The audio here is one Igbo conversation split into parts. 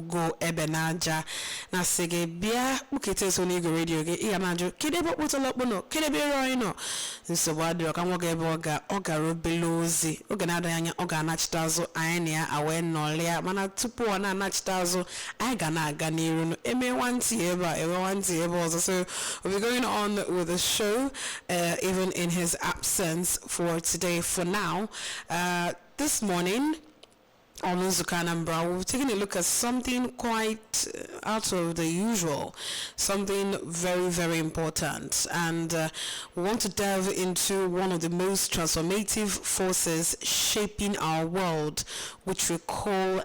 go ebenaja na sege bia ukete so ni go radio ge iya majo kede bo potolopo no kede be ro no nso wadro kan woga ebe oga robelozi oga na adanya oga na chitazo anya ya awe nolia mana tupu ona na chitazo I ga na aga niru no eme wanti ebe also. So we'll be going on with the show even in his absence for today. For now, this morning on NZUKO Anambra, we're taking a look at something quite out of the usual, something very, very important. And we want to delve into one of the most transformative forces shaping our world, which we call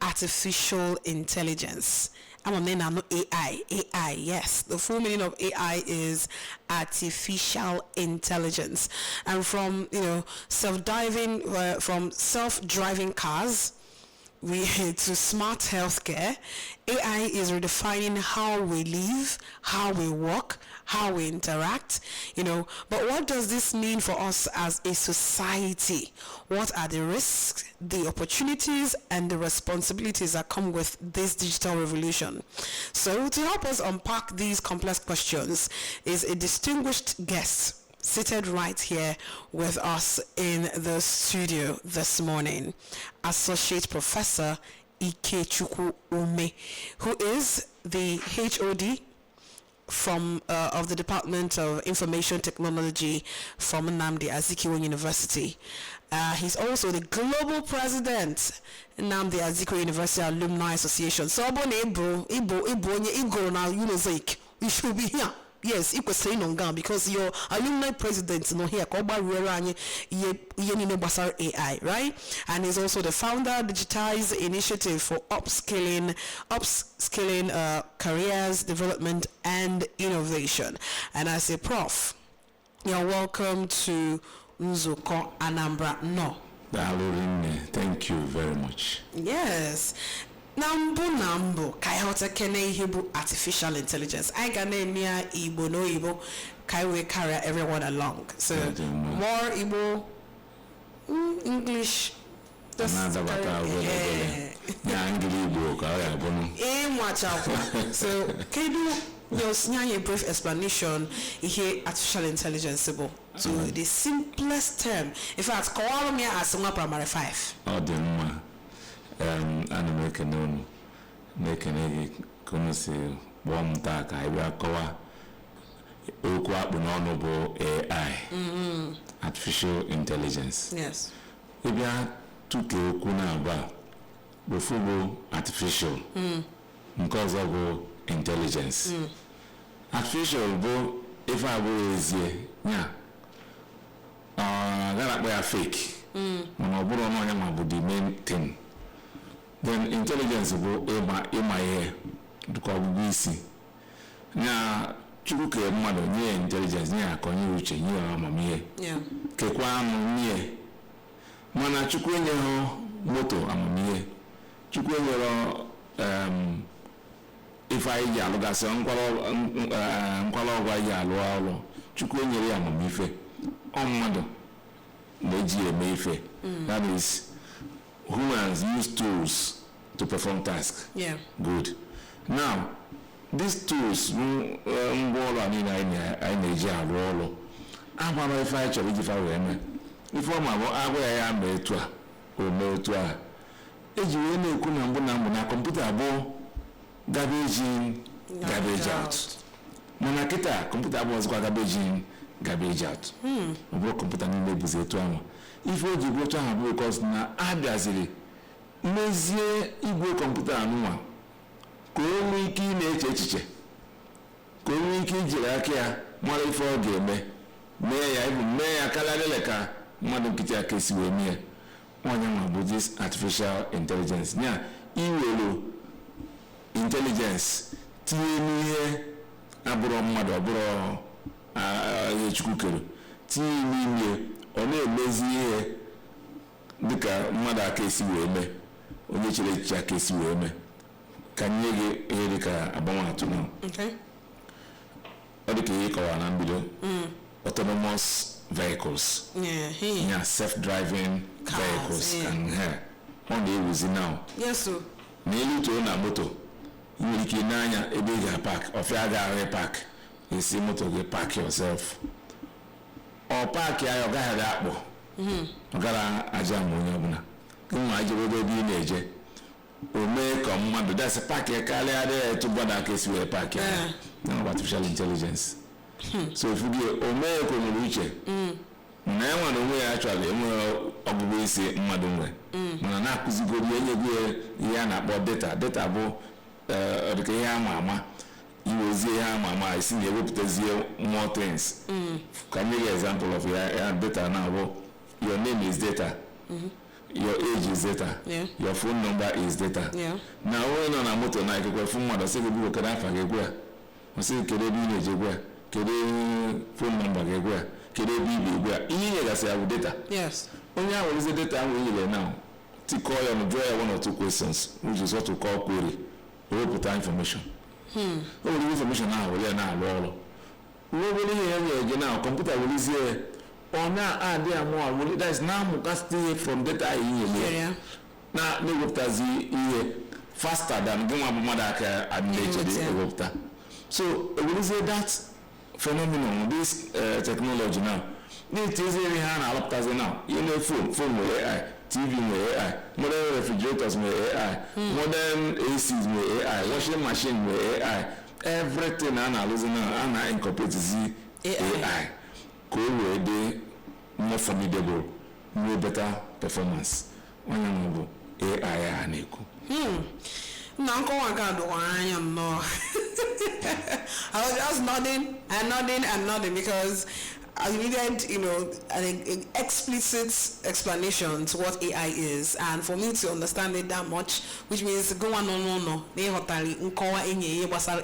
artificial intelligence. I'm on no AI, yes. The full meaning of AI is artificial intelligence. And from, from self-driving cars, to smart healthcare, AI is redefining how we live, how we work, how we interact, But what does this mean for us as a society? What are the risks, the opportunities, and the responsibilities that come with this digital revolution? So to help us unpack these complex questions is a distinguished guest seated right here with us in the studio this morning, Associate Professor Ikechukwu Ume, who is the HOD from of the Department of Information Technology from NZUKO University. He's also the Global President NZUKO University Alumni Association. So Igor now you should be here. Yes, it was saying on ground because your alumni president no here AI, right? And he's also the founder of Digitize Initiative for upskilling careers, development, and innovation. And as a prof, you're welcome to NZUKO Anambra. No. Thank you very much. Yes. Nambo kai hota kene hibu artificial intelligence. I gane near Igbo no Igbo kai we carry everyone along. So more Igbo English just so can you just a brief explanation here artificial intelligence to the simplest term. In fact, call me as primary 5. Making a community bomb dark. I will cover AI, artificial intelligence. Yes. If you are to go kunaba before artificial because of intelligence. Artificial, if I was that fake. The main thing. Then intelligence will MIA to call BC. Now, Chuke mother near intelligence near Konyuche, you are mammy. Yeah. Kequam near Mana Chukwenya moto amamie. Chukwenya if I yalo gas unqualo yalo, Chukwenya amamife. On mother, Meji Mayfe. That is. Humans use tools to perform tasks. Yeah. Good. Now, these tools, if garbage in, garbage out. Monakita, computer was garbage in, garbage out. Computer if you go to have because na adazili mezie igwe computer anuma ko nwe ike na echiche ko nwe ike jiri aka ya mara ife ọ ga-eme mee ya kalalele ka mmadụ nkịtị aka esi wee mee onye ma bụ this artificial intelligence nya iwelo intelligence tinye n'ihe abụrụ mmadụ ọbụrụ ihe Chukwu kere tinye n'ime ọ na-emezi ihe dịka mmadụ aka esi wee mee onye chere echiche aka esi wee mee ka nye gị ihe dịka agbamatụ na ọ dịka ihe kọwara na mbido autonomous vehicles self-driving vehicles can on the use now. Yes, sir. n'elu to na moto nwere ike n'anya ebe ị ga-park ọfịa ga-arị park isi moto gị park yourself ọ park ya ọ gaghị akpọ ọ gara aja ma onye ọbụla gị nwa ijebe ebe ị na-eje o mee ka mmadụ dasị park ya karịa dị etu gbada ka esi wee park ya na artificial intelligence so if gị o mee ka o nwere uche na enwe na onwe ya achọrọ enwere ọgụgụ isi mmadụ nwe mana na-akụzigoro enye gị ihe a na-akpọ data bụ dịka ihe ama ama iwezie ihe ama ama isi na ewepụtazie more things ka m nye example of ya data na bụ your name is data your age is data your phone number is data na onye nọ na moto na ikekwe fụ mmadụ sị gị bụ kedu afa gị egwu ya ọ sị kedu ebe ị na-eje egwu ya kedu phone number gị egwu ya kedu ebe ị bụ egwu ya ihe nyegasị ya bụ data onye ahụ werezie data ahụ enyere na tikọọ ya na draw ya one or two questions which is what we call query ewepụta information o nwere information ahụ were ya na-alụ ọrụ nwere ihe ya nyere gị na kọmputa werezie ọ na-adị amụ that is na-amụkasị from data ahụ inyere na-ewepụtazi ihe faster than gị nwa bụ mmadụ aka adịna-echede ewepụta so werezie that phenomenon this technology now na-etiziri ha na-alụpụtazi now ihe phone nwere AI TV nwere AI modern refrigerators nwere AI modern ACs nwere AI washing machine nwere AI everything a na-alụzi now a na-incorporate AI ka o wee dị more formidable more better performance onye nwe bụ AI a na-ekwu na nkọwa nke a dọkwara anya nnọọ I was just nodding because I needed, an explicit explanation to what AI is, and for me to understand it that much, which means go on no.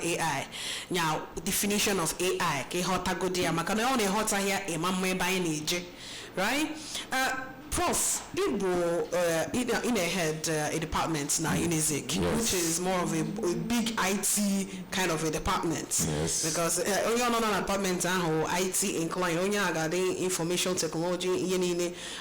AI. Now, definition of AI. Right? Prof, in a head a department now in NZUKO, which is more of a big IT kind of a department. Yes. Because only on an department IT inclined, only got information technology,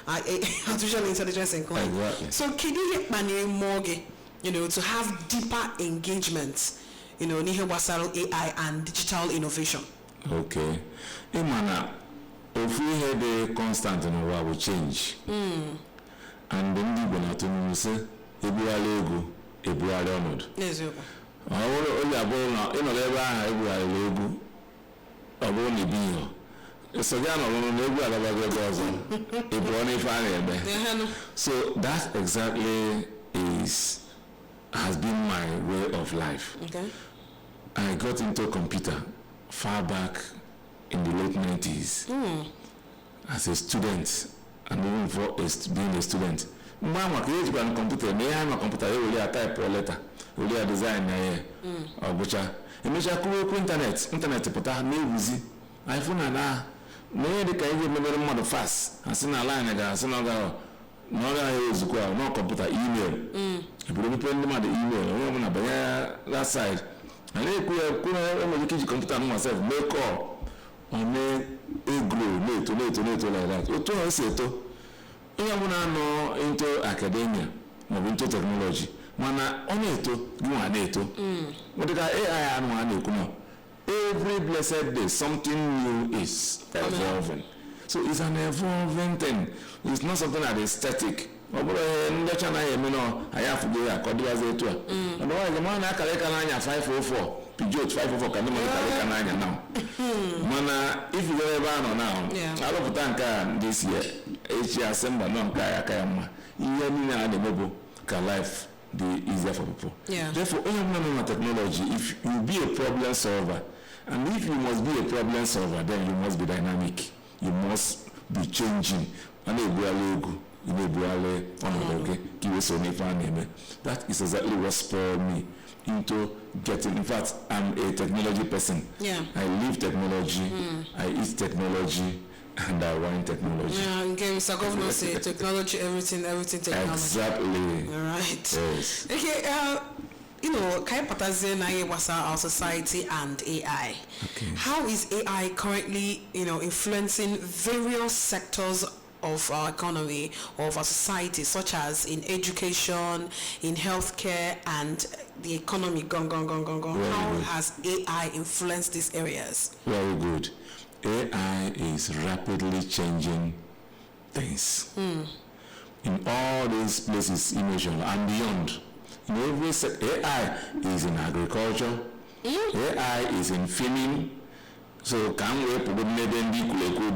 artificial intelligence inclined. Exactly. So can you help me more, to have deeper engagement, AI and digital innovation? Okay. Imana. If we had a constant in our will change, and then we will not say, Ebuale ego, Ebuale honored. NZUKO. I will only about in a level, Ebuale ego, only being. It's a gun of Ebuale. So that exactly has been my way of life. Okay. I got into computer far back in the late 90s as a student, and even for being a student. Mama create a computer, may I have a computer, you will type or letter, will you design or butcher. You may have internet, but I may use iPhone and may the kind of memory fast. I seen a line again, no computer, email. If you depend on the email, that side. And then could computer myself, make call. On a grow later like that. You told us it. You know into academia, or into technology. Mana on it, you are NATO. What did AI and one? Every blessed day, something new is evolving. So it's an evolving thing. It's not something that is static. I have to go there. Otherwise, the man I can 504. Pijot 504 can now. Mana, if you go ever now, I love tanka this year. H December non kaya kayama. Can life be easier for people. Therefore, any technology, if you be a problem solver, and if you must be a problem solver, then you must be dynamic. You must be changing. That is exactly what spurred me into getting. In fact, I'm a technology person. I live technology, I eat technology, and I want technology. Again, Mr. Governor say technology, everything technology. Exactly. All right. Yes. Okay. Our society and AI. Okay. How is AI currently, influencing various sectors of our economy, of our society, such as in education, in healthcare, and the economy. How has AI influenced these areas? Very good. AI is rapidly changing things in all these places, immersion and beyond. In every AI is in agriculture, AI is in filming. So can we put maybe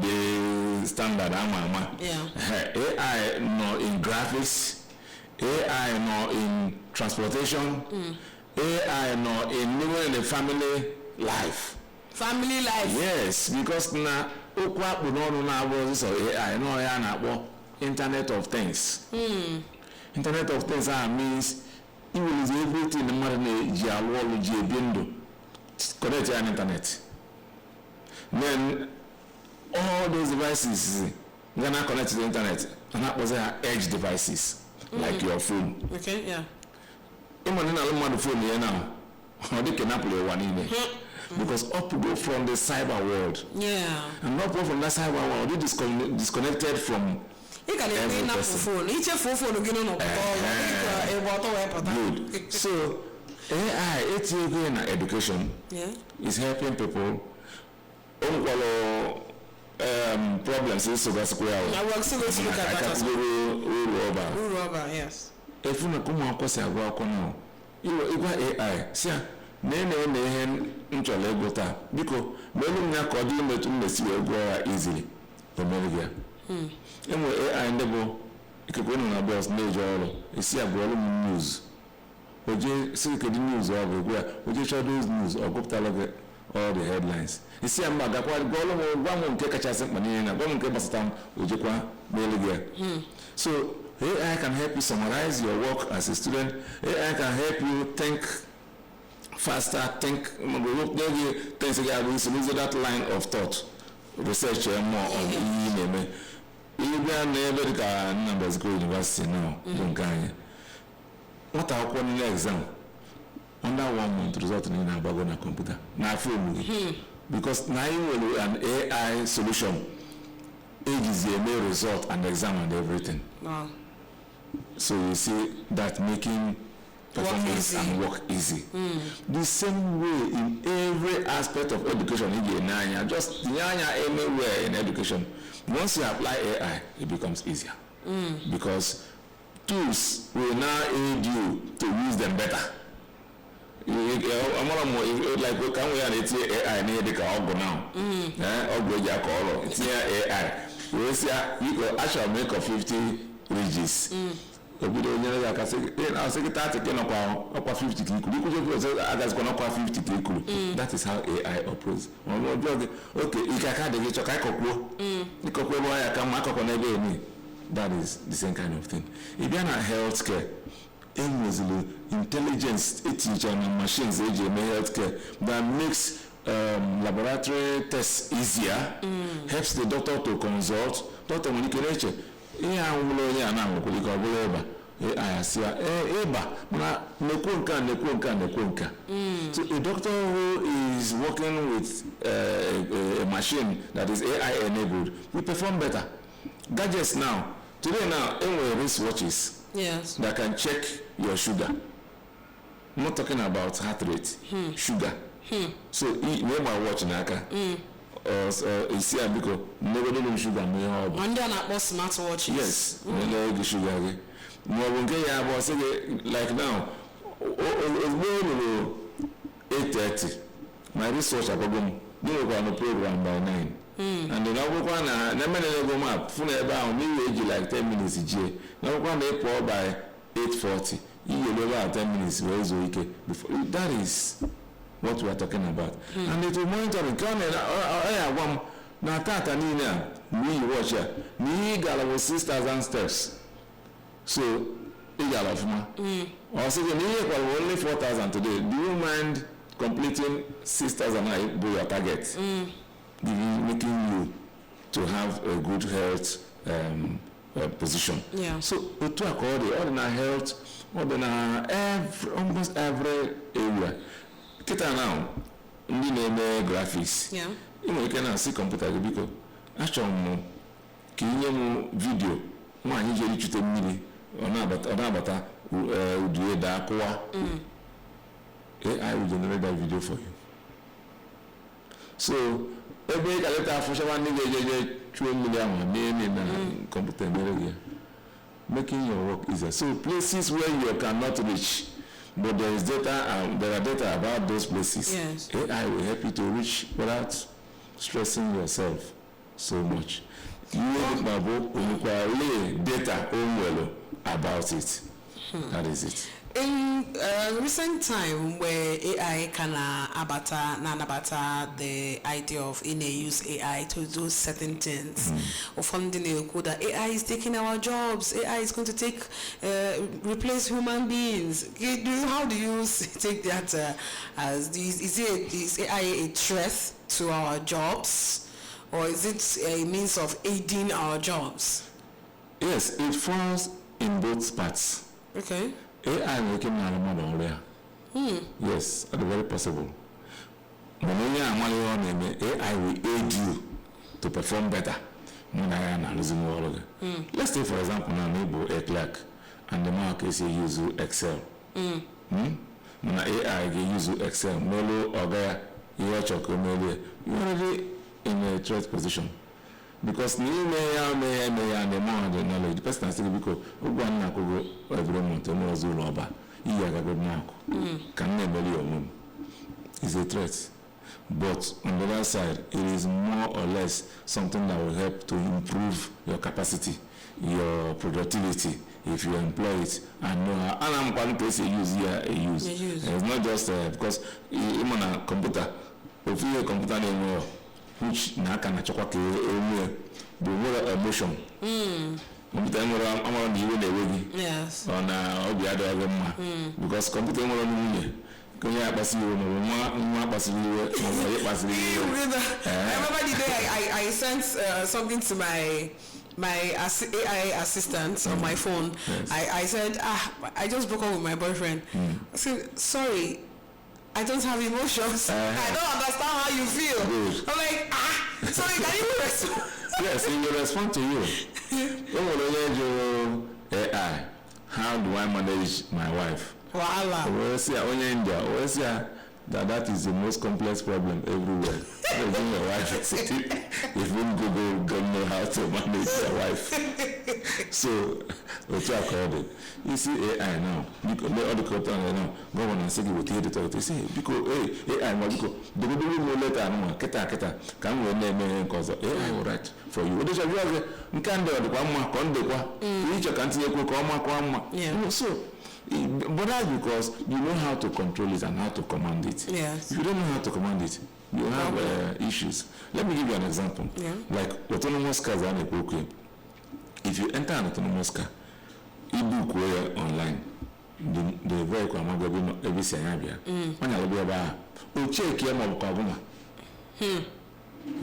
the standard AI no in graphics, AI no in transportation, AI no in living in the family life. Family life. Yes, because na okwa bu no na abo so AI no ya na abo Internet of Things. Internet of Things means it will use everything the matter na ji alwo ji ebindo connect to an internet. Then all those devices gonna connect to the internet, and that was edge devices like your phone. Okay, yeah. Even in a phone here now, they can upload one email. Because up to go from the cyber world. Yeah. And not from that cyber world, they disconnected from you can every phone. Each phone again on good. So AI, it's again education. Yeah. Is helping people. Problems is so that's where I work so let's look at that. Rubber, yes. If you come across a work now, you got AI. See, nene nchole gota because when you are doing to the see go easily from Bolivia. AI ndebo ikekwe na boss major you see a news. Oje see the news or go oje show those news or go tell all the headlines. You see, I'm back. One take a chance at money and one take a So, AI can help you summarize your work as a student. AI can help you think faster, think that line of thought. Research more on email. Even Anambra University now. What are one exam? Under 1 month result in a bag on a computer. Now because now you will an AI solution. Age is the main result and exam and everything. Wow. So you see that making performance and work easy. The same way in every aspect of education, just anywhere in education. Once you apply AI, it becomes easier. Because tools will now aid you to use them better. Like we can we are AI near the car now. It's AI. We say you could actually make a 50 ridges. The video like I say, I say that again up 50 50. That is how AI operates. Okay, you can get your that is the same kind of thing. If you're not healthcare, intelligence teacher and machines healthcare that makes laboratory tests easier, helps the doctor to consult. Doctor nature. So a doctor who is working with a machine that is AI enabled will perform better. Gadgets now, today now, wristwatches that can check your sugar. I'm not talking about heart rate, sugar. So never watch Naka. Or you see, because never do sugar. One day I bought smartwatches. Yes, never sugar. Like now, 8:30. My research problem. No go on the program by 9. And then I work on a map. Phone about me like 10 minutes each year. Now go on a by 8:40. You will 10 minutes. That is what we are talking about. And it will monitor the camera. Now Tata Nina, me watch her. Me got 6,000 steps. So you got of me. Or say only 4,000 today. Do you mind completing 6,000 by your target? Making you to have a good health position. Yeah. So to accord the ordinary health, almost every area. Kita now, you name graphics. Yeah. You can see computer because actually ka inye m vidio nwaanyị jere ichute mmiri ọ na-abata udie daa kụwa AI will generate that video for you. So ebe ị ga-aleta afọchawa ndị ga-ejeje chụọ mmiri ahụ mee na kọmputa mere gị, making your work easier. So places where you cannot reach, but there are data about those places. Yes. AI will help you to reach without stressing yourself so much. You need data about it. That is it. In recent time where AI can abata the idea of use AI to do certain things, or funding that AI is taking our jobs, AI is going to replace human beings. How do you take that as is AI a threat to our jobs, or is it a means of aiding our jobs? Yes, it falls in both parts. Okay. AI making yes, that's very possible. AI will aid you to perform better. Let's take for example now a clerk and the mark is use Excel. AI use Excel. You already in a threat position. Because the knowledge, the person has to be because every month is a threat. But on the other side, it is more or less something that will help to improve your capacity, your productivity, if you employ it and know how. And I'm going to say use. It's not just because even a computer, if you a computer anymore, which na can chokwa ke the word emotion computer more am on the way yes on obi ado agema because computer more on I remember the day I sent something to my AI assistant on my phone. Yes. I said I just broke up with my boyfriend. I said sorry, I don't have emotions. I don't understand how you feel. Good. I'm like, sorry, can you respond? Yes, he will respond to you. AI, how do I manage my wife? Voila. That is the most complex problem everywhere. Your wife is sitting, if you Google don't know how to manage your wife. So, what you call it? You see AI now. All the computers now. Government say we take it. They say because AI, because the no letter no keta can we name cause AI will write for you. What is your you can do the kwa konde kwa. You can see kwa. So. But that's because you know how to control it and how to command it. Yes. If you don't know how to command it, you have issues. Let me give you an example. Yeah. Like autonomous cars are if you enter an autonomous car, e-book online, the vehicle I'm going to every Senyabia. When I will be check here,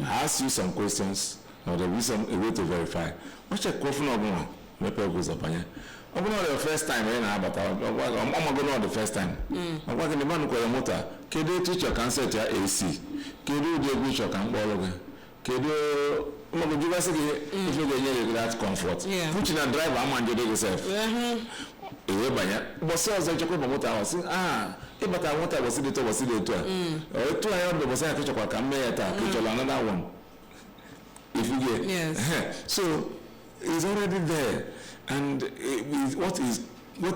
ask you some questions, or there will be a way to verify. What's your question of one? Goes up on you. I'm going the first time but I'm going the first time. I'm working the man with a motor. Can you teach your cancer to AC? Can you do which you can borrow? Can you give us if you get that comfort? Put in a driver, I'm under yourself. But so as I check my motor, I was saying, but I want I was it was it or 2 hours was I can make another one. If you get yes. So it's already there. And what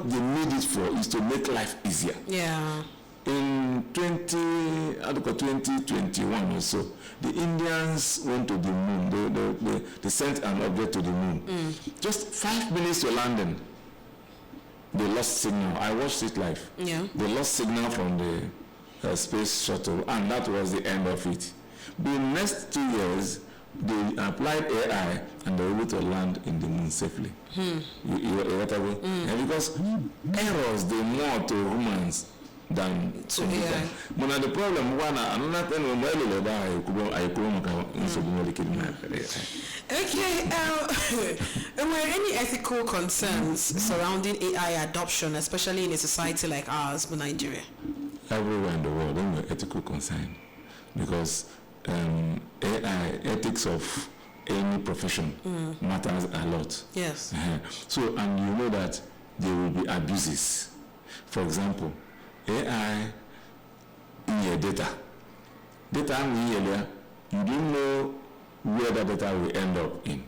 they made it for is to make life easier. Yeah. In 2021 or so, the Indians went to the moon. They sent an object to the moon. Just 5 minutes to London, they lost signal. I watched it live. Yeah. They lost signal from the space shuttle, and that was the end of it. The next 2 years, they applied AI and they were able to land in the moon safely. And because errors, they more to humans than to AI. But the problem, another thing, were any ethical concerns surrounding AI adoption, especially in a society like ours, Nigeria? Everywhere in the world, there were ethical concerns because AI, ethics of any profession matters a lot. Yes. So, and you know that there will be abuses. For example, AI in your data you don't know where that data will end up in.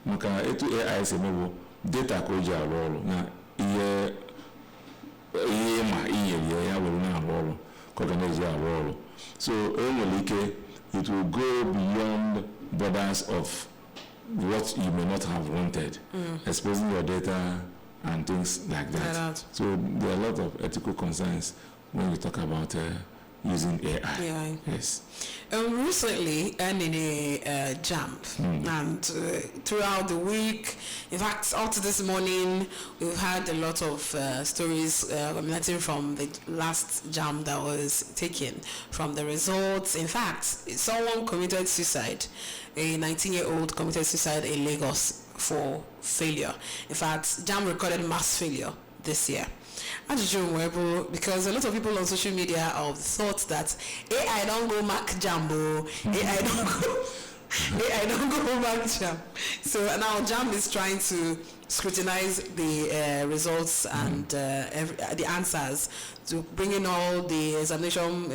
Maka etu AI se mebo data ko je arolo na iye ma iye ya wolu na arolo ko ga je arolo. So it will go beyond borders of what you may not have wanted, exposing your data and things like that. So there are a lot of ethical concerns when we talk about using AI. Yeah. Yes. Recently, and in a jam, and throughout the week, in fact, up to this morning, we've had a lot of stories emanating from the last jam that was taken, from the results. In fact, someone committed suicide. A 19-year-old committed suicide in Lagos for failure. In fact, jam recorded mass failure this year. Because a lot of people on social media have thought that AI don't go mark jambo, AI don't go mark jam. So now jam is trying to scrutinize the results and the answers, to bring in all the examination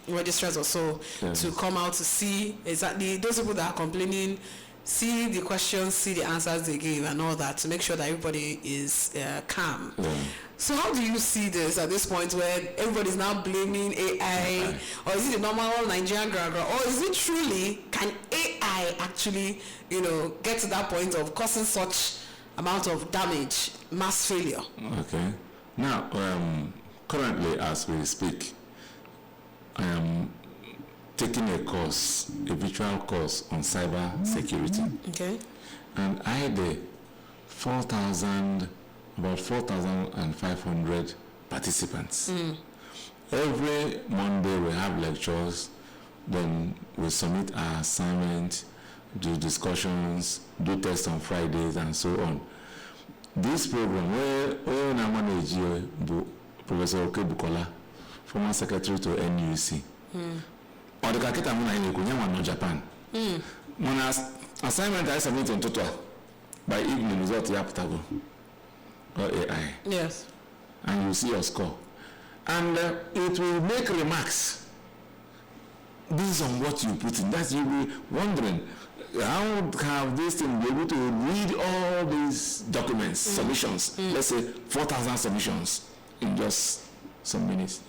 registrars or so to come out to see exactly those people that are complaining, see the questions, see the answers they give and all that, to make sure that everybody is calm. So how do you see this at this point where everybody's now blaming AI? Or is it the normal Nigerian grammar? Or is it truly, can AI actually, get to that point of causing such amount of damage, mass failure? Okay. Now, currently as we speak, I am taking a virtual course on cyber security. Okay. And I had about 4,500 participants. Every Monday we have lectures, then we submit our assignment, do discussions, do tests on Fridays and so on. This program, where I manage Professor Okebukola, former secretary to NUC. Or the kaketa muna ile kunyama no Japan. Muna assignment I submit on Totwa by evening result yaputago. Or AI. Yes. And you see your score. And it will make remarks based on what you put in. That's you will be wondering, how have this thing be able to read all these documents, submissions, let's say 4,000 submissions in just some minutes?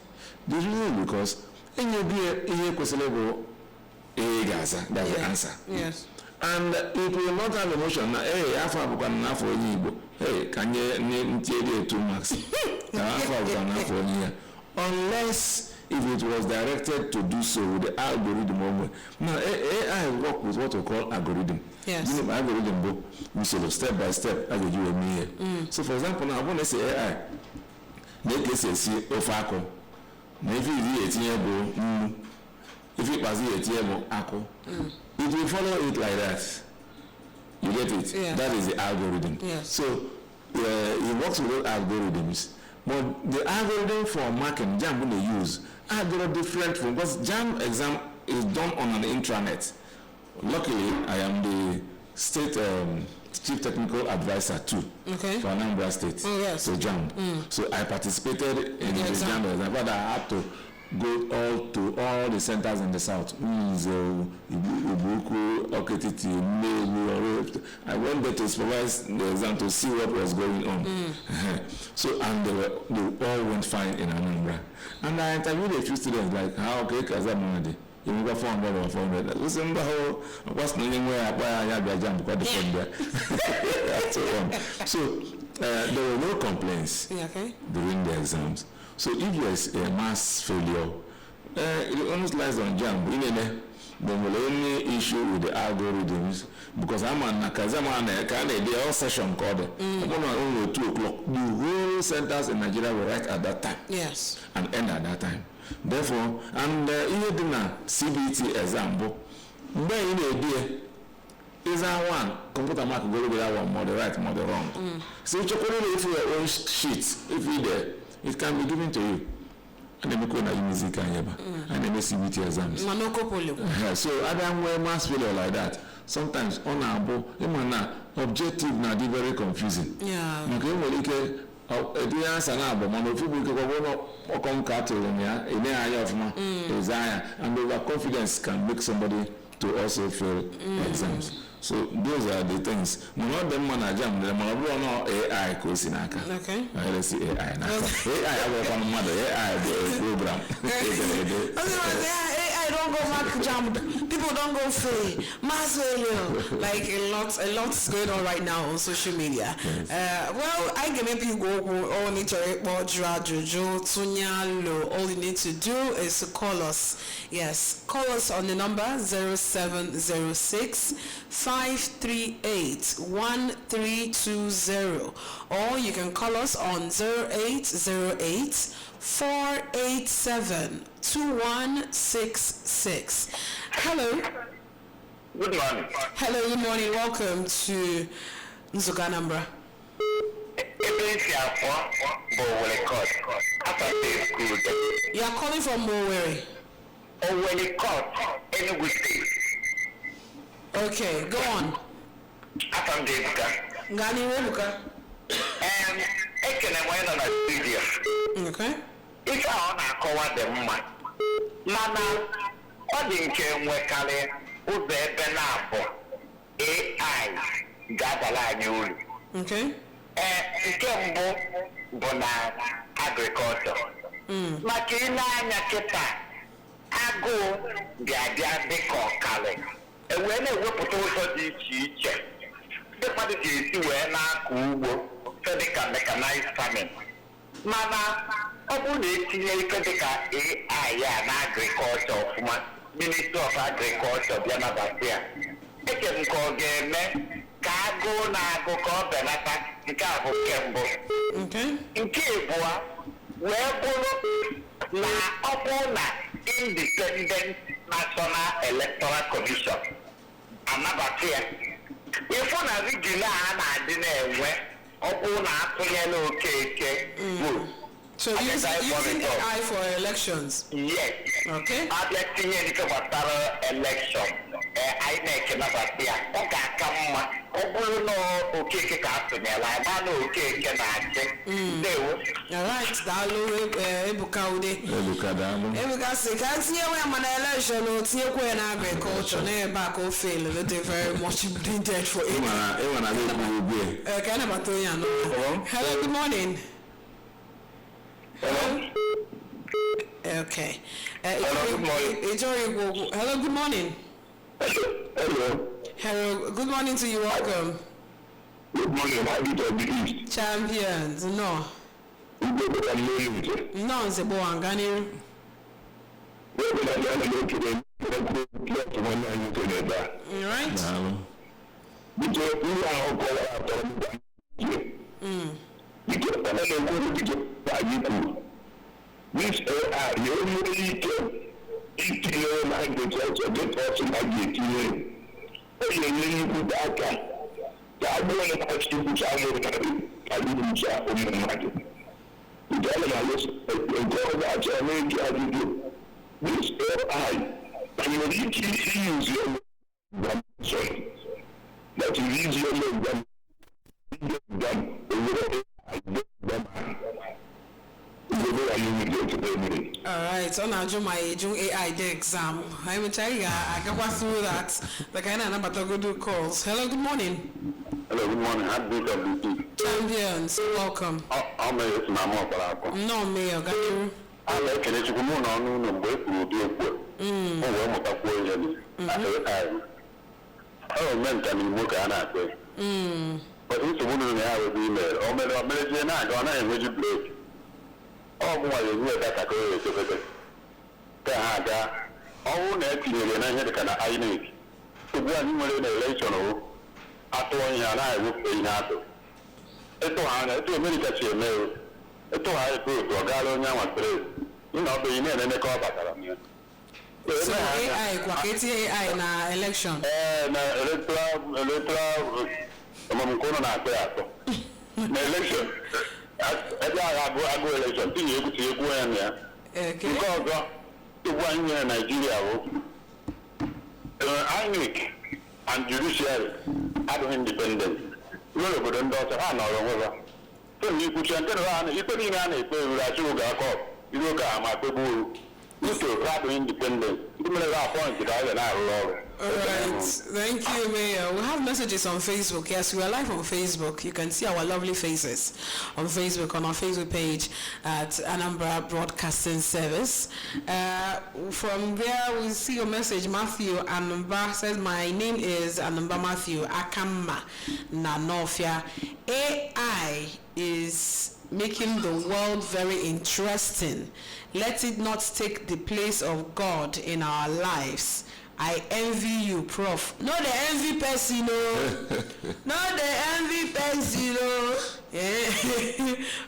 The reason because in your level, that's the answer. Yes. And it will not have emotion. Hey, hey, can you take 2 marks? Unless if it was directed to do so with the algorithm. Now, AI work with what we call algorithm. Yes. You know, algorithm, we sort of step by step, I give you a mirror. So, for example, now, when I say AI, they can say, Ofako. If it was it will follow it like that. You get it? Yeah. That is the algorithm. Yes. So it works with those algorithms. But the algorithm for marking JAM they use are very different from, because JAM exam is done on an intranet. Luckily, I am the state chief technical advisor too for Anambra State. So JAM. So I participated in the JAM exam, but I had to go to all the centers in the south. Ibuku, Oketiti, Meru. I went there to supervise the exam to see what was going on. So, and they all went fine in Anambra. And I interviewed a few students like, how okay, Kazamonade. You got 400 or 400. Listen, what's the name where I buy a jam because the phone there. So there were no complaints during the exams. So if there's a mass failure, it almost lies on jam. The only issue with the algorithms, because I'm on the all session called only 2 o'clock. The whole centers in Nigeria were right at that time. Yes. And end at that time. Therefore, and even the CBT example, when you idea is that one computer mark go with that one more the right, more the wrong. So if your own sheet, if you there, it can be given to you. And then we call that music and then CBT exams. So other way mass failure like that. sometimes ọ na-abụ ịma na objective na-adị very confusing maka enwere ike edinye ansa na-abụ mana ofu bụ ike kwabụ ọkọm ka atụrụ m ya enye anya ọfụma eze anya and overconfidence can make somebody to also fail exams. So those are the things. Not the man I jam, the man AI goes in Aka. Okay. Let's see AI now. AI, I work on mother, AI program. AI don't go back jam. People don't go fail. Mass failure. Like a lot's going on right now on social media. Yes. Well, I can maybe go all need to Jojo, Tunya, all you need to do is to call us. Yes, call us on the number 0706 538 1320, or you can call us on 0808 487 2166. Hello. Good morning. Hello, good morning. Welcome to NZUKO Anambra. You are calling from Mowere. Okay, go on. Ngani Rebuka. Okay. If I want to the Mana, what in can we call it? Who's the Benabo? AI Gadala New. Okay. Kembo Bona Agriculture. Makina Naketa Ago Gadia Beko Kale. And when they were put over the teacher, the party is where now Kubo, so they can mechanize farming. Mana, opportunity AI and agriculture, Minister of Agriculture, Yanabastia. They can call game, Cargo, Nago, Benata, Cabo Kembo. Okay. In Kibua, where na Opona Independent National Electoral Commission. Anabastia. If one has regular and I didn't so using AI for elections? Yes. Okay. I'm letting you know about election. I make another idea. Okay, come on. Okay, all right, Dalo, Ebukaude. Ebuka say, can't see where my election or see where agriculture, never back or fail. They very much intended for it. Hello, good morning. Hello. Okay. Hello, good morning. Hello, good morning. Hello. Hello, good morning to you. Welcome. Good morning. How do you Champions, no. No, it's a boy, Gani. Right? This AI, you only can eat your language also get us in Nigeria. You need to back up. I don't want to touch you, which I know that I didn't share on the market. The journalist, the girl that I made you do. This AI, and you need to use your sorry. That you use your gun. Alright, so now my June AI exam. I'm trying I got through that. The kind of number to go do calls. Hello, good morning. Hello, good morning. Happy WT. Champions, welcome. I'm a mama. No, Mayor, got you. I like it. You come on, no, wait to do it. Oh, mentally, look at that. But it's a woman in the hour of email. Oh, man, I'm going to go break. Oh, boy, you know that I go to the Gaga. Oh, net, you know, I had a kind of I need to go and win an election. After 1 year, I will pay NATO. It's to America, she mail. It's to high food or Gallon Yamas. You know, the email and the call back. So AI, AI na election. Electoral, election. I go election. Thing you could see go in there. Because to 1 year Nigeria, INEC and judiciary adịghị independent. Ụlọ obodo ndị ọcha ha nọrọ onwe ha. So n'ikwuchi nke na ha ikpe niile a na-ekpe eruru achị oge akọ iru oge a ma kpegbu uru. Uto adịghị independent. Ndị mere ha appoint ka ha na-arụ ọrụ. All right, thank you, Mayor. We have messages on Facebook. Yes, we are live on Facebook. You can see our lovely faces on Facebook, on our Facebook page at Anambra Broadcasting Service. From there, we see your message. Matthew Anambra says, my name is Anambra Matthew Akama Nanofia. AI is making the world very interesting. Let it not take the place of God in our lives. I envy you, Prof. No, the envy person, no. Not the envy person, no. Yeah.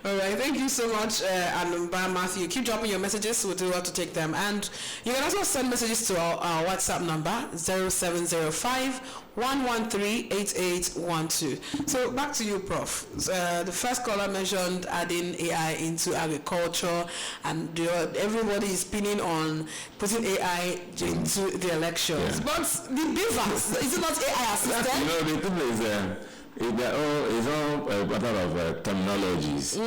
All right. Thank you so much, Anambra Matthew. Keep dropping your messages. We'll do well to take them. And you can also send messages to our WhatsApp number, 0705 113-8812. So back to you, Prof. The first caller mentioned adding AI into agriculture, and everybody is pinning on putting AI into the elections. Yeah. But the beavers, is it not AI assisted? You know, the thing is, it's all a matter of terminologies.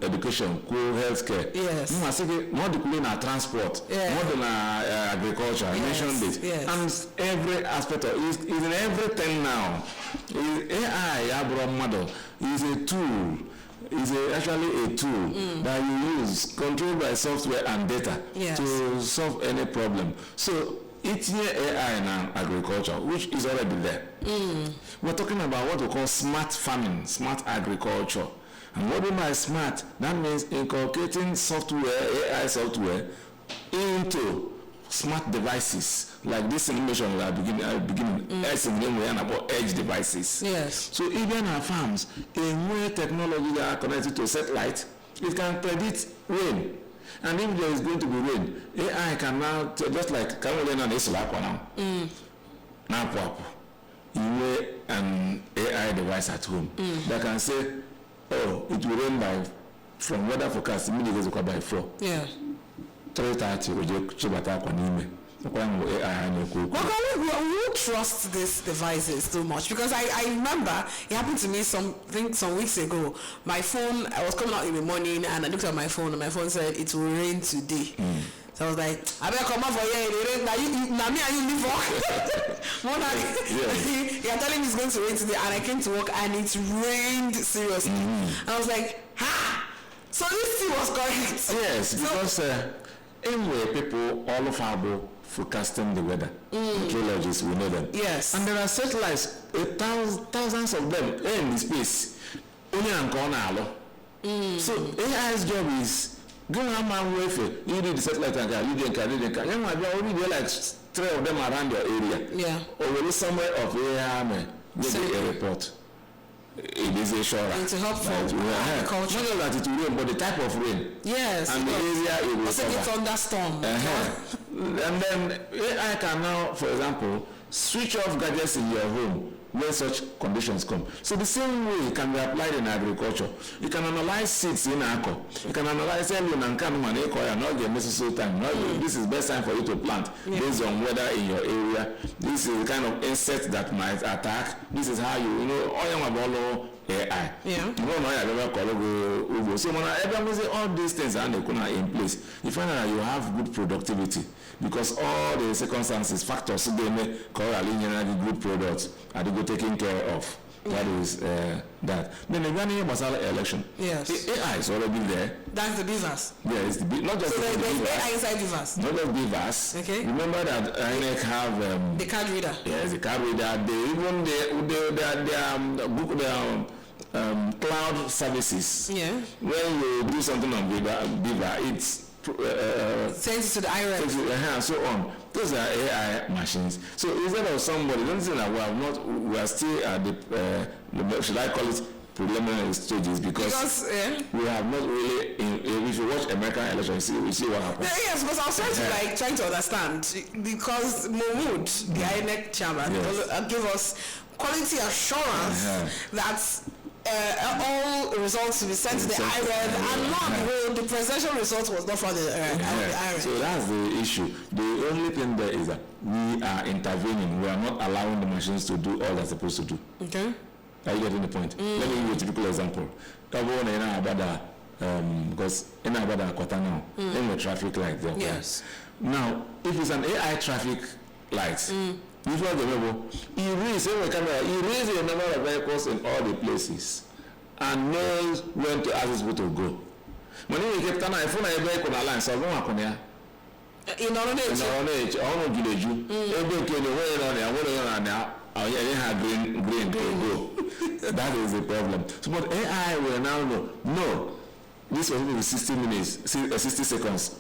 Education, healthcare. Yes. More than transport, more than agriculture. I mentioned this. Yes. And every aspect of it is in everything now. AI, model, is a tool. Is actually a tool that you use, controlled by software and data, to solve any problem. So it's here AI now, agriculture, which is already there. We're talking about what we call smart farming, smart agriculture. And what do I smart? That means inculcating software, AI software, into smart devices, like this information we are beginning about edge devices. Yes. So even our farms, in where technology that are connected to satellite, it can predict rain. And if there is going to be rain, AI can now, just like Cameroon and Isolako now. Now, you wear an AI device at home that can say, oh, it will rain from weather forecast immediately by 4. Yeah. 3:30, we trust these devices too much? Because I remember it happened to me some weeks ago. My phone, I was coming out in the morning and I looked at my phone and my phone said it will rain today. So I was like, I better come out for here. It will rain. Now me and you live work. You're telling me it's going to rain today, and I came to work and it rained seriously. I was like, ha! So this thing was correct. Yes, because anyway, people all of our forecasting the weather. Meteorologists, we know them. Yes. And there are satellites, thousands of them in space. Only and corner. So AI's job is go a man with you need the satellite and you didn't you might be already there like 3 of them around your area. Yeah. Or maybe somewhere of AI with a report. It is a short. It's helpful. Agriculture. Not that it will rain, but the type of rain. Yes. And the area it will cover. It's thunderstorm. And then AI can now, for example, switch off gadgets in your home when such conditions come. So the same way can be applied in agriculture. You can analyze seeds in ACO. You can analyze not the necessary time. This is best time for you to plant based on weather in your area. This is the kind of insect that might attack. This is how you know AI. Yeah. So when all these things are in place, you find that you have good productivity because all the circumstances, factors, they make good products are they taken care of. That is that. Then the running election. Yes. AI is already there. That's the beavers. Yeah, it's not just so the beavers. AI inside beavers. Not just beavers. Okay. Remember that INEC have the card reader. Yes, the card reader. They even cloud services. Yeah. When you do something on beaver, it's sends to the IRS and so on. Those are AI machines. So instead of somebody, don't say that we are still at the should I call it preliminary stages because we have not really. If you watch American elections, you see what happens. Yes, because I was trying to understand because Mahmoud, the INEC chairman, gave us quality assurance that all results to be sent to the IRED, and not the presidential result was not from the IRED. So that's the issue. The only thing there is that we are intervening. We are not allowing the machines to do all they're supposed to do. Okay. Are you getting the point? Let me give you a typical example. Because in Abada Kota now, in the traffic light there. Yes. Now, if it's an AI traffic light, before the level, he reads the number of vehicles in all the places and knows when to ask people to go. When you get a phone, I break on a line, so I don't have in our age, I don't know you. Every day, green to go. That is the problem. So, but AI will now know, no, this was maybe 60 minutes, 60 seconds.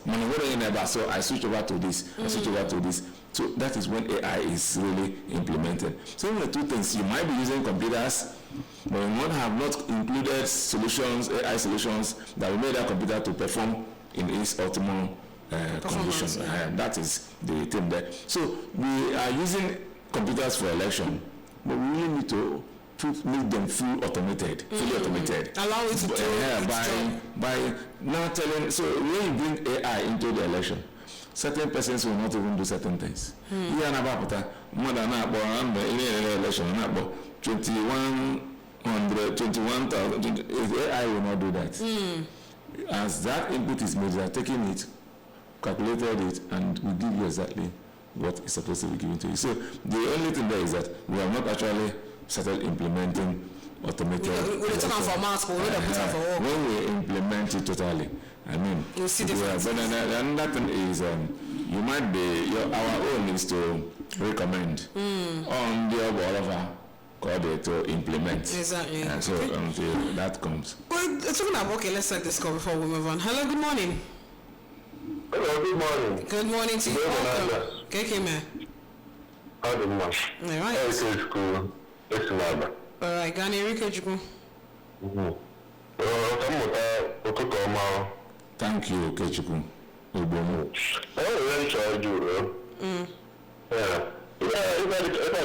So I switch over to this, I switch over to this. So that is when AI is really implemented. So the two things, you might be using computers, but you might have not included solutions, AI solutions that will make that computer to perform in its optimal condition. That is the thing there. So we are using computers for election, but we really need to make them fully automated. Allow it to do by now telling. So when you bring AI into the election, certain persons will not even do certain things. Yeah, Anambra, more than in the election, 21,000. AI will not do that. As that input is made, they are taking it, calculated it, and will give you exactly what is supposed to be given to you. So the only thing there is that we have not actually started implementing automated. When we implement it totally, I mean, you see difference. But another thing is, you might be our own is to recommend on the Bolova code to implement. Exactly. So until that comes. Well, talking about, okay, let's set this call before we move on. Hello, good morning. Hello, good morning. Good morning to you. Welcome. Okay, man. How do you know? All right. It's Anambra. All right, Gani Rikejiko. Thank you, Kechukwu. I really charge you, yeah. If I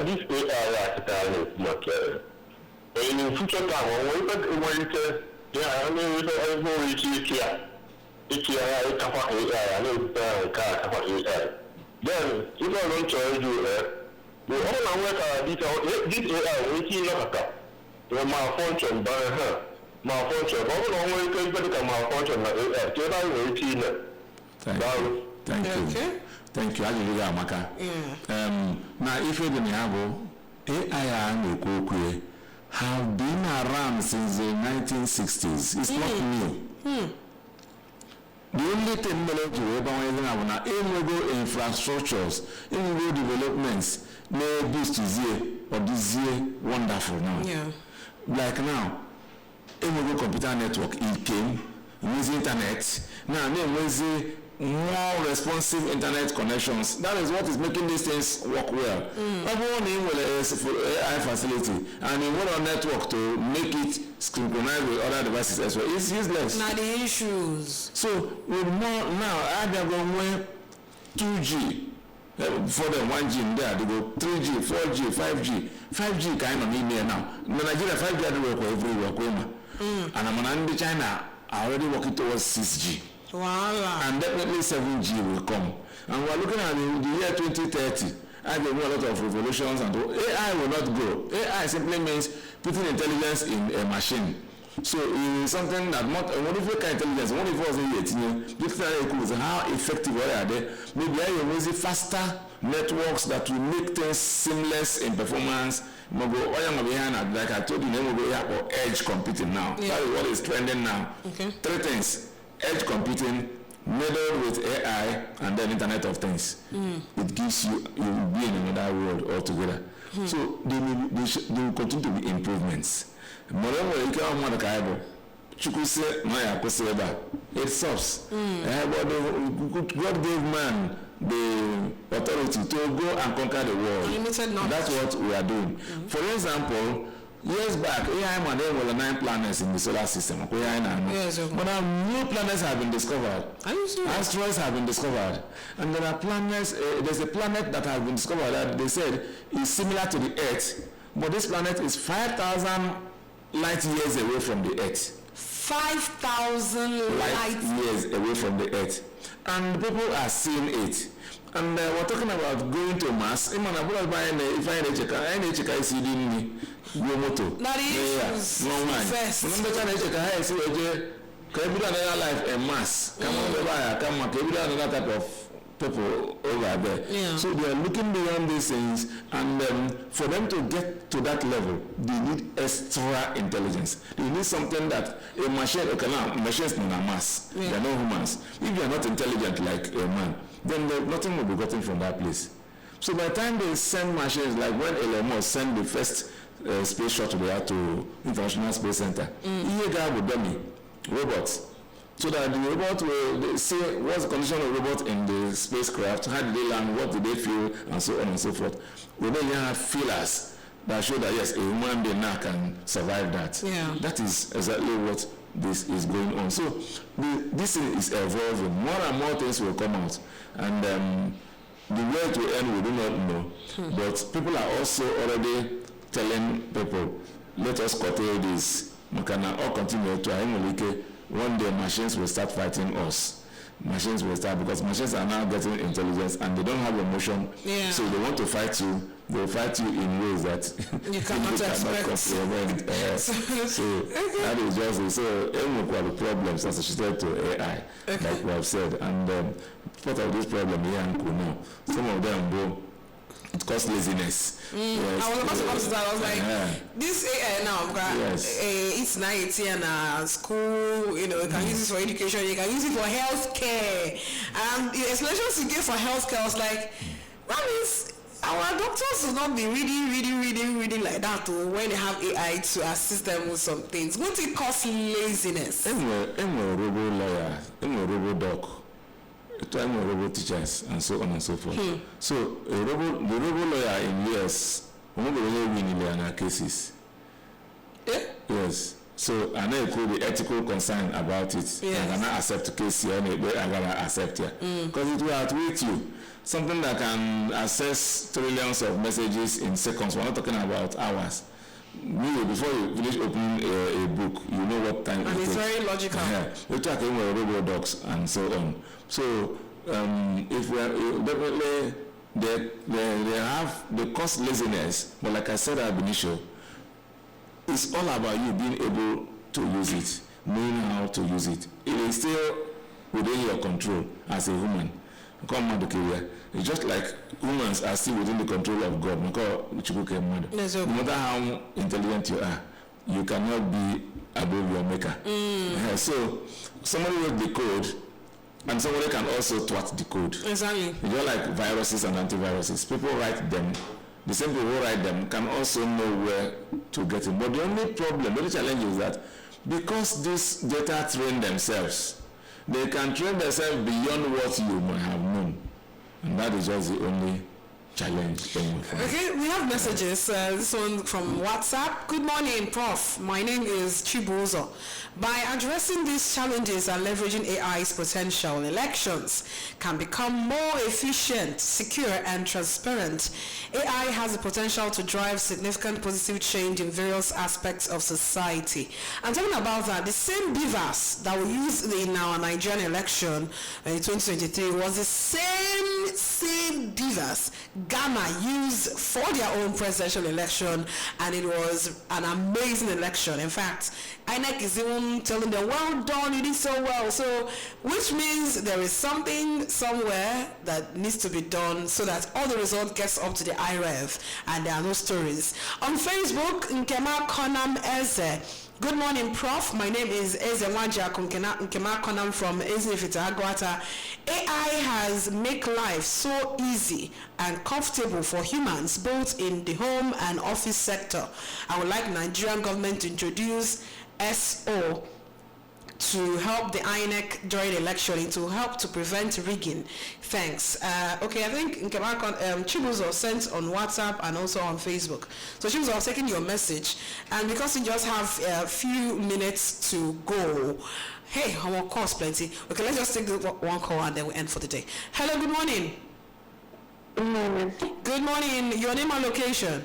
this AI is not in future time, when you say, yeah, I mean, then if I don't charge you, the whole work this AI, we see not malfunction by her. Malfunction, but we don't want to malfunction like Thank you. Thank you. Amaka. Now, if you didn't have AI have been around since the 1960s. It's not new. The only technology we have infrastructures, developments, may boost or this wonderful now. Yeah. Like now, computer network, it came, use internet. Now, more responsive internet connections. That is what is making these things work well. Everyone in AI facility and in one network to make it synchronize with other devices as well. It's useless. Now the issues. So with more now, I have going 2G. For the 1G in there, they go 3G, 4G, 5G. 5G kind of in there now. In Nigeria, 5G I work everywhere. And I'm in China, are already working towards 6G. Wow. And definitely 7G will come. And we're looking at the year 2030. I will a lot of revolutions and AI will not grow. AI simply means putting intelligence in a machine. So it is something that not what if you can intelligence, what if it wasn't yet, how effective are they? Maybe I use faster networks that will make things seamless in performance. Like I told you, edge computing now. Yeah. That is what is trending now. Okay. 3 things: edge computing, middle with AI, and then Internet of Things. It gives you will be in another world altogether. So there will continue to be improvements. It stops. God gave man the authority to go and conquer the world. That's what we are doing. For example, years back, AI man there were 9 planets in the solar system. Yes, okay. But now new planets have been discovered. Asteroids have been discovered. And there are planets, there's a planet that has been discovered that they said is similar to the Earth. But this planet is 5,000 light years away from the earth. 5,000 light years away from the earth. And people are seeing it. And we're talking about going to Mars. If I That is another life in Mars. Come on, another type of people over there. Yeah. So they are looking beyond these things, and for them to get to that level, they need extra intelligence. They need something that a machine, okay, now machines are mass. Yeah. They are not humans. If you are not intelligent like a man, then nothing will be gotten from that place. So by the time they send machines, like when Elon Musk sent the first space shuttle to International Space Center, he would dummy robots. So that the robot will say what's the condition of the robot in the spacecraft, how did they land, what did they feel, and so on and so forth. We then have feelers that show that yes, a human being now can survive that. Yeah. That is exactly what this is going on. So this is evolving. More and more things will come out, and the way to end we do not know. But people are also already telling people, let us curtail this. We can all continue to one day machines will start fighting us. Machines will start, because machines are now getting intelligence and they don't have emotion. Yeah. So they want to fight you. They will fight you in ways that you cannot expect. So that is just it. So the problems associated to AI, like we have said. And part of this problem here in Kuno, some of them go, it causes laziness. Yes. I was about to come to that. I was like, this AI now, yes. It's nice in school, you can use it for education, you can use it for healthcare. And the explanations you give for healthcare, I was like, that means our doctors will not be reading like that when they have AI to assist them with some things. Won't it cause laziness? I'm a robo lawyer, I'm a robo doc. I'm a robot teachers and so on and so forth. So the robot lawyer in US won't be winning in cases. Yeah? Yes. So I know it could be ethical concern about it. Yes. I cannot accept the case here, I gotta accept here. Because it will outwit you. Something that can access trillions of messages in seconds. We're not talking about hours. Before you finish opening a book, you know what time and it's very logical. Yeah, we're talking about robot docs and so on. So if we are definitely they cause laziness, but like I said at initial, it's all about you being able to use it, knowing how to use it. It is still within your control as a human. It's just like humans are still within the control of God. No matter how intelligent you are, you cannot be above your maker. So somebody wrote the code, and somebody can also thwart the code. Exactly. It's just like viruses and antiviruses. People write them. The same people who write them can also know where to get it. But the only problem, the only challenge is that because these data train themselves, they can train themselves beyond what you might have known. And that is just the only challenge. Okay, we have messages. This one from WhatsApp. Good morning, Prof. My name is Chibuzo. By addressing these challenges and leveraging AI's potential, elections can become more efficient, secure, and transparent. AI has the potential to drive significant positive change in various aspects of society. I'm talking about that. The same beavers that we used in our Nigerian election in 2023 was the same beavers Ghana used for their own presidential election, and it was an amazing election. In fact, INEC is even telling them, well done, you did so well. So, which means there is something somewhere that needs to be done so that all the results gets up to the IRF and there are no stories. On Facebook, Nkema Konam Eze. Good morning, Prof. My name is Eze Waja Nkema Konam from Ezinifita Agwata. AI has made life so easy and comfortable for humans, both in the home and office sector. I would like Nigerian government to introduce SO to help the INEC during the election, to help to prevent rigging. Thanks. Okay, I think Chibuzo sent on WhatsApp and also on Facebook. So Chibuzo, I've taken your message, and because we just have a few minutes to go, hey, our course plenty. Okay, let's just take one call and then we end for the day. Hello, good morning. Good morning. Good morning. Your name and location?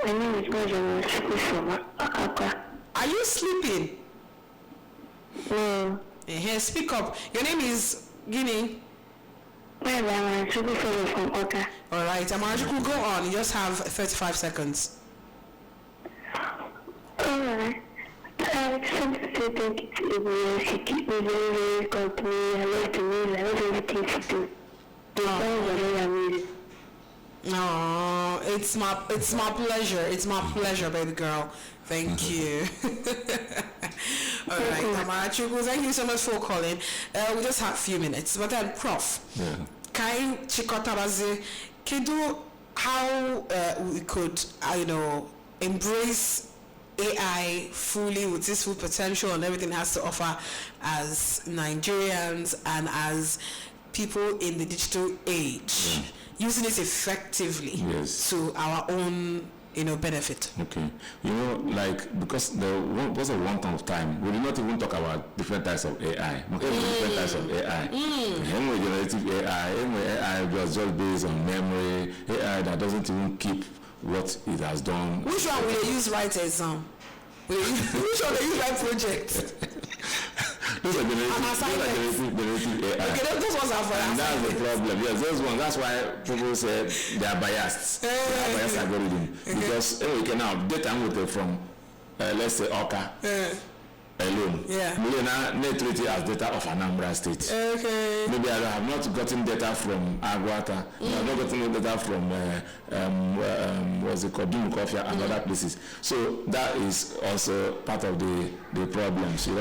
My name is NZUKO from Akaka. Are you sleeping? No. Speak up. Your name is Guinea. My name is NZUKO from Akaka. All right, Amarachukwu, go on. You just have 35 seconds. Alright. I just want to say thank you to everyone. She keep me very, very company. I love the music. I love everything she do. The songs are very amazing. No, it's my pleasure. It's my pleasure, baby girl. Thank you. All right, Amarachukwu, thank you so much for calling. We just have a few minutes, but then, Prof. Yeah. Kai Chikotabazi, Kido, how we could, embrace AI fully with its full potential and everything it has to offer as Nigerians and as people in the digital age, using it effectively to our own, benefit. Okay. Because because of one time of time, we did not even talk about different types of AI. Different types of AI. Generative AI, AI was just based on memory, AI that doesn't even keep what it has done. Which one will they use write exam? Which one they use write project? Those are generative AI. Okay, those ones are for us. And that's the problem. Yes, those ones. That's why people say they are biased. They are biased algorithm. Because now data from let's say Oka alone. Maybe now net treated as data of Anambra State. Okay. Maybe I have not gotten data from Aguata. I have not gotten data from what's it called, Coffee and other places. So that is also part of the problem. So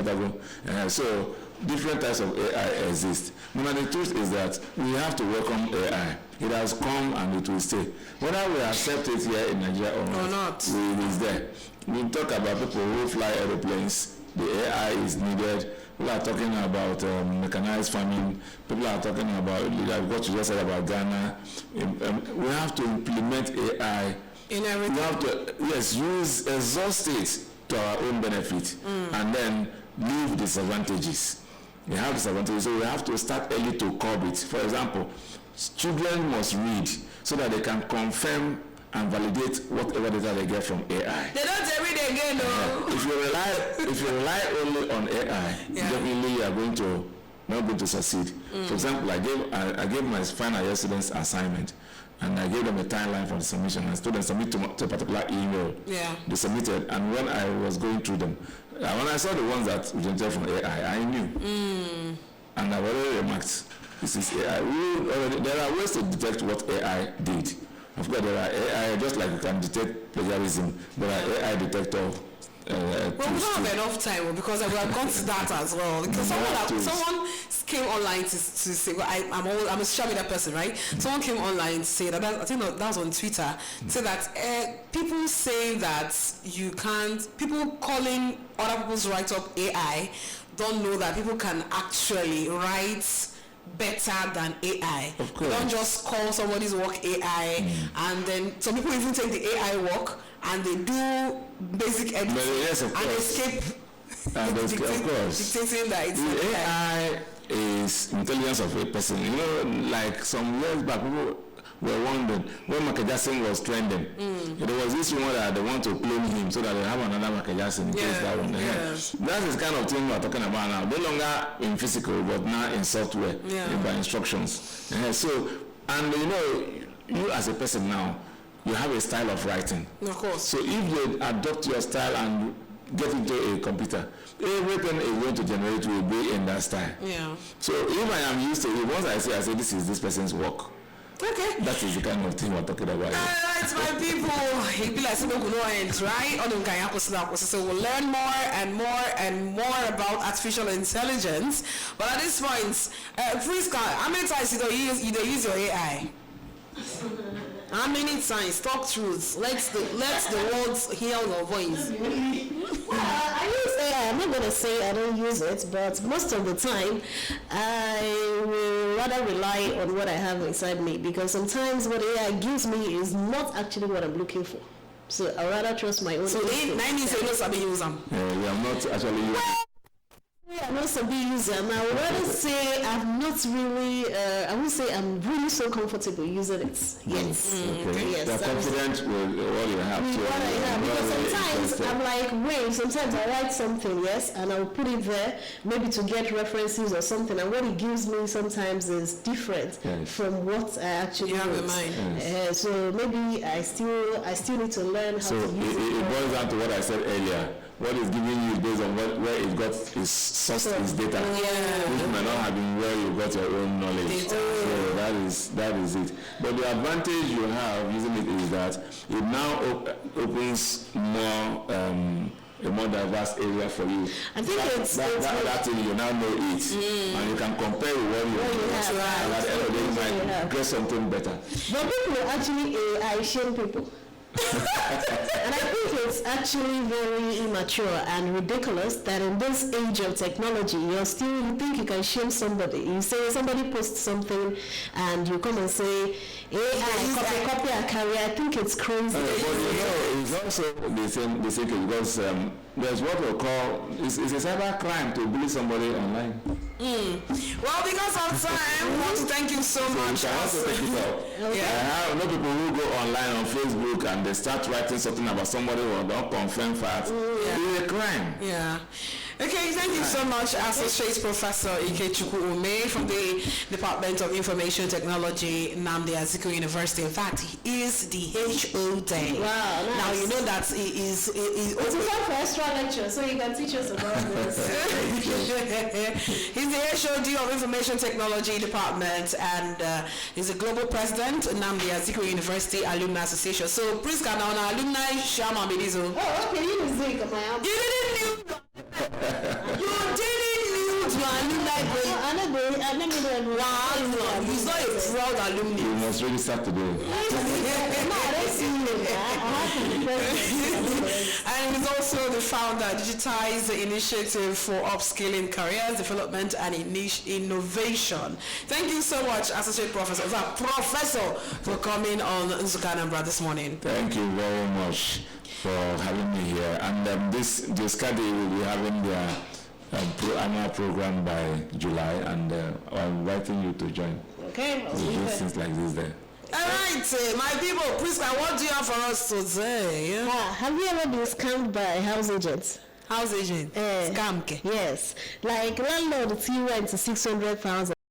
different types of AI exist. But the truth is that we have to welcome AI. It has come and it will stay. Whether we accept it here in Nigeria or not, it is there. We talk about people who fly aeroplanes. The AI is needed. People are talking about mechanized farming. People are talking about what you just said about Ghana. We have to implement AI. In everything. We have to, exhaust it to our own benefit and then leave disadvantages. We have disadvantages, so we have to start early to curb it. For example, children must read so that they can confirm and validate whatever data they get from AI. They don't every day again, no. If you rely only on AI, definitely you are not going to succeed. For example, I gave my final year students assignment, and I gave them a timeline for the submission, and students submit to a particular email. They submitted, and when I was going through them, when I saw the ones that we generated from AI, I knew, and I've already remarked, this is AI. There are ways to detect what AI did. Of course, there are AI, just like you can detect plagiarism, there are AI detector. Well, we don't have enough time because we have gone to that as well. Because someone came online to say, well, I'm a social media person, right? Someone came online to say that I think that was on Twitter, say that people say that you can't, people calling other people's write-up AI don't know that people can actually write better than AI. Of course. Don't just call somebody's work AI, and then some people even take the AI work and they do basic editing and escape. Dictating that it's AI is intelligence of a person. Like some years back, people were wondering when Michael Jackson was trending. There was this rumor that they want to clone him so that they have another Michael Jackson in case that one. That is the kind of thing we are talking about now. No longer in physical, but now in software, by instructions. So, and you as a person now, you have a style of writing. Of course. So if you adopt your style and get into a computer, everything is going to generate will be in that style. So if I am used to it, once I say this is this person's work. Okay. That is the kind of thing we're talking about. Alright, my people. It be like something we know ends, right? So we'll learn more and more about artificial intelligence. But at this point, please, how many times you use your AI? How many times? Talk truth. Let the world hear your voice. I use AI. I'm not going to say I don't use it, but most of the time, I will rather rely on what I have inside me, because sometimes what AI gives me is not actually what I'm looking for. So I rather trust my own. So they 9 years ago, sabi use them. We are not actually using. I can also be user. And I would rather say I'm not really, I would say I'm really so comfortable using it. Yes. Okay. Yes. You're confident with what you have. With what I have. Because sometimes I'm like, wait, sometimes I write something, yes, and I'll put it there, maybe to get references or something, and what it gives me sometimes is different from what I actually have in mind. So maybe I still need to learn how to use it. It boils down to what I said earlier. What is giving you is based on where it got its source, its data. Which may not have been where you got your own knowledge. So that is it. But the advantage you have using it is that it now opens more a more diverse area for you. I think that thing you now know it, and you can compare with what you have. And at the end of the day, you might get something better. But people actually AI shame people. And I think it's actually very immature and ridiculous that in this age of technology, you think you can shame somebody. You say somebody posts something and you come and say, AI, copy and carry. I think it's crazy. But it's also the same case because there's what we call, it's a cyber crime to bully somebody online. Well, because of time, I want to thank you so much. I know people who go online on Facebook and they start writing something about somebody who don't confirm facts. It's a crime. Yeah. Okay, thank you so much, Associate Professor Ikechukwu Ume from the Department of Information Technology, NZUKO University. In fact, he is the HOD. Wow, nice. Now, you know that he is... It's time for extra lecture, so you can teach us about this. He's the HOD of Information Technology Department, and he's a global president, NZUKO University Alumni Association. So, please, can our alumni share my videos? Oh, okay, you didn't know. You didn't know. You didn't know to alumni break. Wow, he's not a proud alumni. You must really start today. And he's also the founder of Digitize Initiative for Upskilling Careers Development and Innovation. Thank you so much, Associate Professor, for coming on NZUKO Anambra this morning. Thank you very much for having me here. And this Skadi will be having their annual program by July, and I'm inviting you to join. Okay, we'll do things like this there. All right, my people, please, what do you have for us today? Have you ever been scammed by house agents? House agent? Scam? Yes. Like landlord, he went to 600,000.